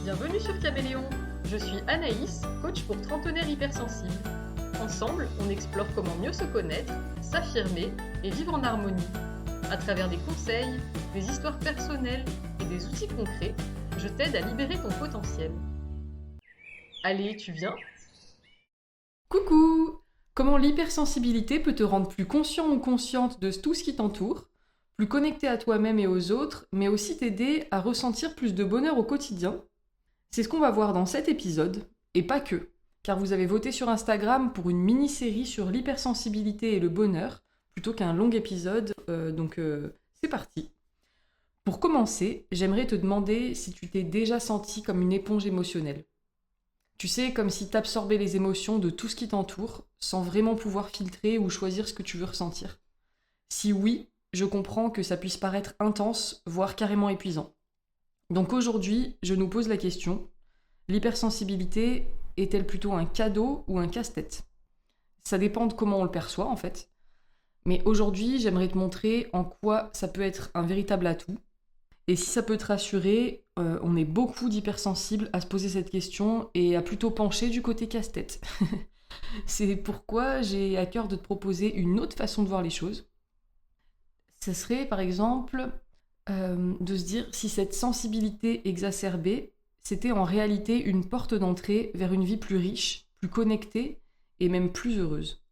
Bienvenue sur Caméléon. Je suis Anaïs, coach pour trentenaires hypersensibles. Ensemble, on explore comment mieux se connaître, s'affirmer et vivre en harmonie. À travers des conseils, des histoires personnelles et des outils concrets, je t'aide à libérer ton potentiel. Allez, tu viens ? Coucou! Comment l'hypersensibilité peut te rendre plus conscient ou consciente de tout ce qui t'entoure, plus connecté à toi-même et aux autres, mais aussi t'aider à ressentir plus de bonheur au quotidien? C'est ce qu'on va voir dans cet épisode, et pas que, car vous avez voté sur Instagram pour une mini-série sur l'hypersensibilité et le bonheur, plutôt qu'un long épisode, donc c'est parti. Pour commencer, j'aimerais te demander si tu t'es déjà senti comme une éponge émotionnelle. Tu sais, comme si t'absorbais les émotions de tout ce qui t'entoure, sans vraiment pouvoir filtrer ou choisir ce que tu veux ressentir. Si oui, je comprends que ça puisse paraître intense, voire carrément épuisant. Donc aujourd'hui, je nous pose la question, l'hypersensibilité est-elle plutôt un cadeau ou un casse-tête ? Ça dépend de comment on le perçoit en fait. Mais aujourd'hui, j'aimerais te montrer en quoi ça peut être un véritable atout. Et si ça peut te rassurer, on est beaucoup d'hypersensibles à se poser cette question et à plutôt pencher du côté casse-tête. C'est pourquoi j'ai à cœur de te proposer une autre façon de voir les choses. Ça serait par exemple de se dire si cette sensibilité exacerbée, c'était en réalité une porte d'entrée vers une vie plus riche, plus connectée et même plus heureuse.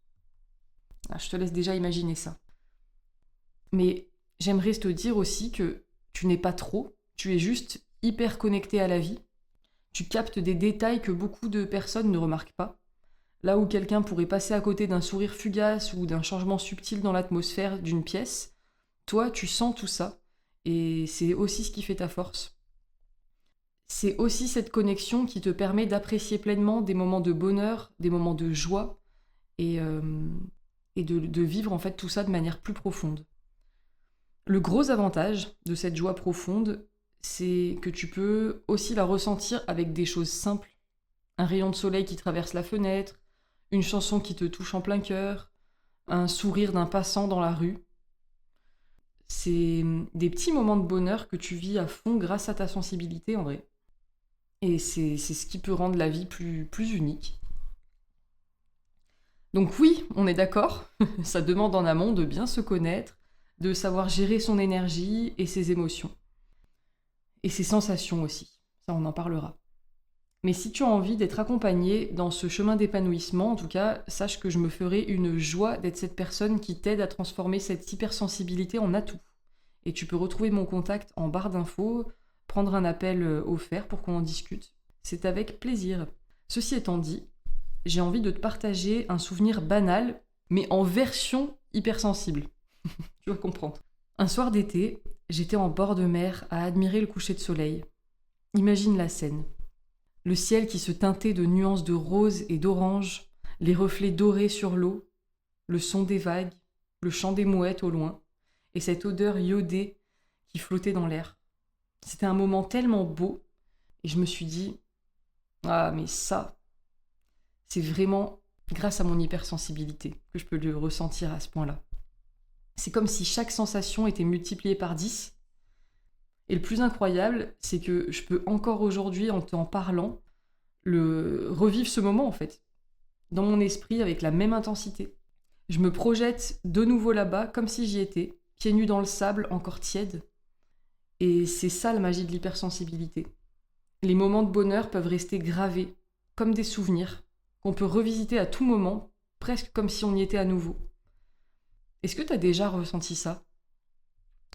Je te laisse déjà imaginer ça. Mais j'aimerais te dire aussi que tu n'es pas trop, tu es juste hyper connecté à la vie. Tu captes des détails que beaucoup de personnes ne remarquent pas. Là où quelqu'un pourrait passer à côté d'un sourire fugace ou d'un changement subtil dans l'atmosphère d'une pièce, toi, tu sens tout ça. Et c'est aussi ce qui fait ta force. C'est aussi cette connexion qui te permet d'apprécier pleinement des moments de bonheur, des moments de joie et de vivre en fait tout ça de manière plus profonde. Le gros avantage de cette joie profonde, c'est que tu peux aussi la ressentir avec des choses simples. Un rayon de soleil qui traverse la fenêtre, une chanson qui te touche en plein cœur, un sourire d'un passant dans la rue. C'est des petits moments de bonheur que tu vis à fond grâce à ta sensibilité en vrai. Et c'est ce qui peut rendre la vie plus unique. Donc oui, on est d'accord, ça demande en amont de bien se connaître, de savoir gérer son énergie et ses émotions. Et ses sensations aussi, ça on en parlera. Mais si tu as envie d'être accompagné dans ce chemin d'épanouissement, en tout cas, sache que je me ferai une joie d'être cette personne qui t'aide à transformer cette hypersensibilité en atout. Et tu peux retrouver mon contact en barre d'infos, prendre un appel offert pour qu'on en discute. C'est avec plaisir. Ceci étant dit, j'ai envie de te partager un souvenir banal, mais en version hypersensible. Tu vas comprendre. Un soir d'été, j'étais en bord de mer à admirer le coucher de soleil. Imagine la scène. Le ciel qui se teintait de nuances de rose et d'orange, les reflets dorés sur l'eau, le son des vagues, le chant des mouettes au loin, et cette odeur iodée qui flottait dans l'air. C'était un moment tellement beau, et je me suis dit, ah mais ça, c'est vraiment grâce à mon hypersensibilité que je peux le ressentir à ce point-là. C'est comme si chaque sensation était multipliée par 10. Et le plus incroyable, c'est que je peux encore aujourd'hui, en t'en parlant, revivre ce moment en fait, dans mon esprit avec la même intensité. Je me projette de nouveau là-bas, comme si j'y étais, pieds nus dans le sable, encore tiède. Et c'est ça la magie de l'hypersensibilité. Les moments de bonheur peuvent rester gravés, comme des souvenirs, qu'on peut revisiter à tout moment, presque comme si on y était à nouveau. Est-ce que tu as déjà ressenti ça ?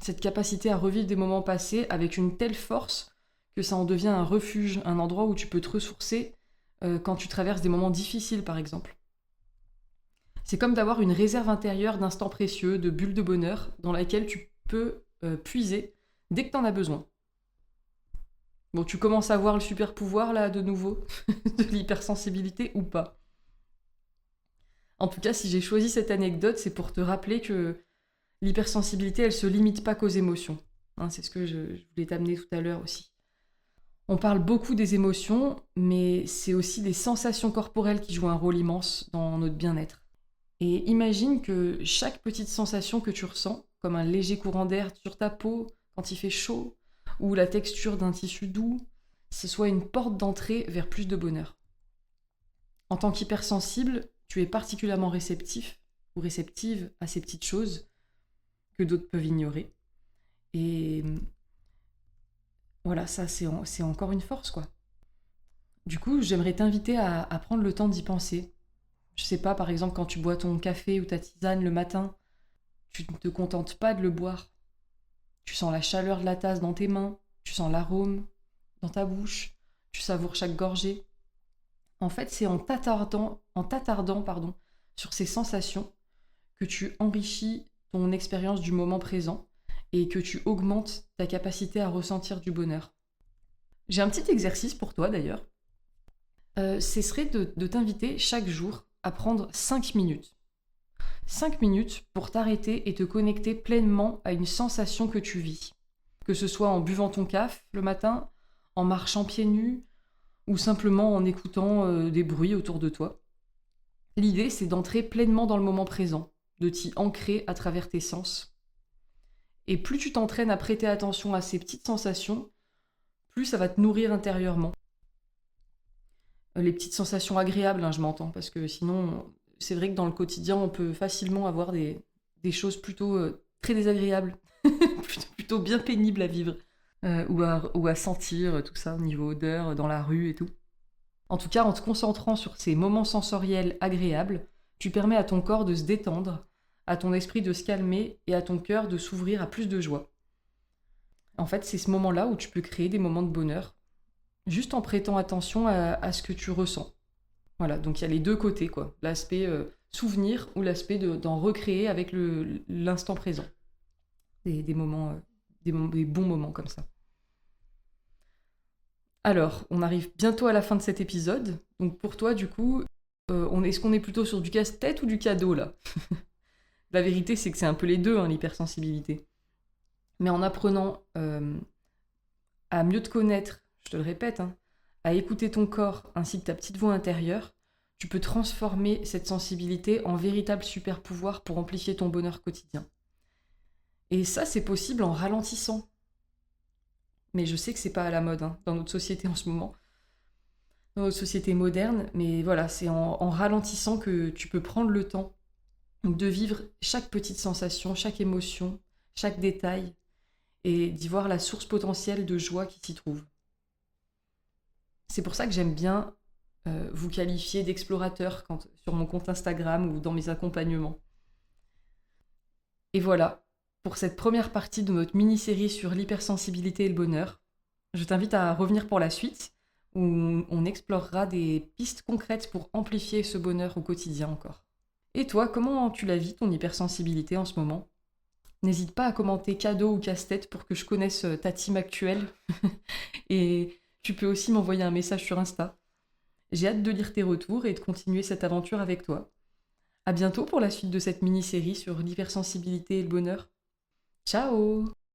Cette capacité à revivre des moments passés avec une telle force que ça en devient un refuge, un endroit où tu peux te ressourcer quand tu traverses des moments difficiles par exemple. C'est comme d'avoir une réserve intérieure d'instants précieux, de bulles de bonheur dans laquelle tu peux puiser dès que tu en as besoin. Bon, tu commences à voir le super pouvoir là de nouveau de l'hypersensibilité ou pas. En tout cas, si j'ai choisi cette anecdote, c'est pour te rappeler que l'hypersensibilité, elle se limite pas qu'aux émotions. C'est ce que je voulais t'amener tout à l'heure aussi. On parle beaucoup des émotions, mais c'est aussi les sensations corporelles qui jouent un rôle immense dans notre bien-être. Et imagine que chaque petite sensation que tu ressens, comme un léger courant d'air sur ta peau quand il fait chaud, ou la texture d'un tissu doux, ce soit une porte d'entrée vers plus de bonheur. En tant qu'hypersensible, tu es particulièrement réceptif ou réceptive à ces petites choses que d'autres peuvent ignorer. Et voilà, ça c'est encore une force, quoi. Du coup, j'aimerais t'inviter à prendre le temps d'y penser. Je sais pas, par exemple, quand tu bois ton café ou ta tisane le matin, tu ne te contentes pas de le boire. Tu sens la chaleur de la tasse dans tes mains, tu sens l'arôme dans ta bouche, tu savoures chaque gorgée. En fait, c'est en t'attardant, sur ces sensations que tu enrichis ton expérience du moment présent et que tu augmentes ta capacité à ressentir du bonheur. J'ai un petit exercice pour toi d'ailleurs. Ce serait de t'inviter chaque jour à prendre 5 minutes. 5 minutes pour t'arrêter et te connecter pleinement à une sensation que tu vis. Que ce soit en buvant ton café le matin, en marchant pieds nus, ou simplement en écoutant des bruits autour de toi. L'idée, c'est d'entrer pleinement dans le moment présent, de t'y ancrer à travers tes sens. Et plus tu t'entraînes à prêter attention à ces petites sensations, plus ça va te nourrir intérieurement. Les petites sensations agréables, je m'entends, parce que sinon, c'est vrai que dans le quotidien, on peut facilement avoir des choses plutôt très désagréables, plutôt bien pénibles à vivre, ou à sentir, tout ça, au niveau odeur, dans la rue et tout. En tout cas, en te concentrant sur ces moments sensoriels agréables, tu permets à ton corps de se détendre, à ton esprit de se calmer et à ton cœur de s'ouvrir à plus de joie. En fait, c'est ce moment-là où tu peux créer des moments de bonheur, juste en prêtant attention à ce que tu ressens. Voilà, donc il y a les deux côtés, quoi. L'aspect souvenir ou l'aspect d'en recréer avec l'instant présent. Des bons moments comme ça. Alors, on arrive bientôt à la fin de cet épisode. Donc pour toi, du coup, est-ce qu'on est plutôt sur du casse-tête ou du cadeau, là? La vérité, c'est que c'est un peu les deux, l'hypersensibilité. Mais en apprenant à mieux te connaître, je te le répète, à écouter ton corps ainsi que ta petite voix intérieure, tu peux transformer cette sensibilité en véritable super pouvoir pour amplifier ton bonheur quotidien. Et ça, c'est possible en ralentissant. Mais je sais que c'est pas à la mode dans notre société en ce moment, dans notre société moderne, mais voilà, c'est en ralentissant que tu peux prendre le temps de vivre chaque petite sensation, chaque émotion, chaque détail, et d'y voir la source potentielle de joie qui s'y trouve. C'est pour ça que j'aime bien vous qualifier d'explorateur sur mon compte Instagram ou dans mes accompagnements. Et voilà, pour cette première partie de notre mini-série sur l'hypersensibilité et le bonheur. Je t'invite à revenir pour la suite, où on explorera des pistes concrètes pour amplifier ce bonheur au quotidien encore. Et toi, comment tu la vis, ton hypersensibilité en ce moment ? N'hésite pas à commenter cadeau ou casse-tête pour que je connaisse ta team actuelle. Et tu peux aussi m'envoyer un message sur Insta. J'ai hâte de lire tes retours et de continuer cette aventure avec toi. À bientôt pour la suite de cette mini-série sur l'hypersensibilité et le bonheur. Ciao!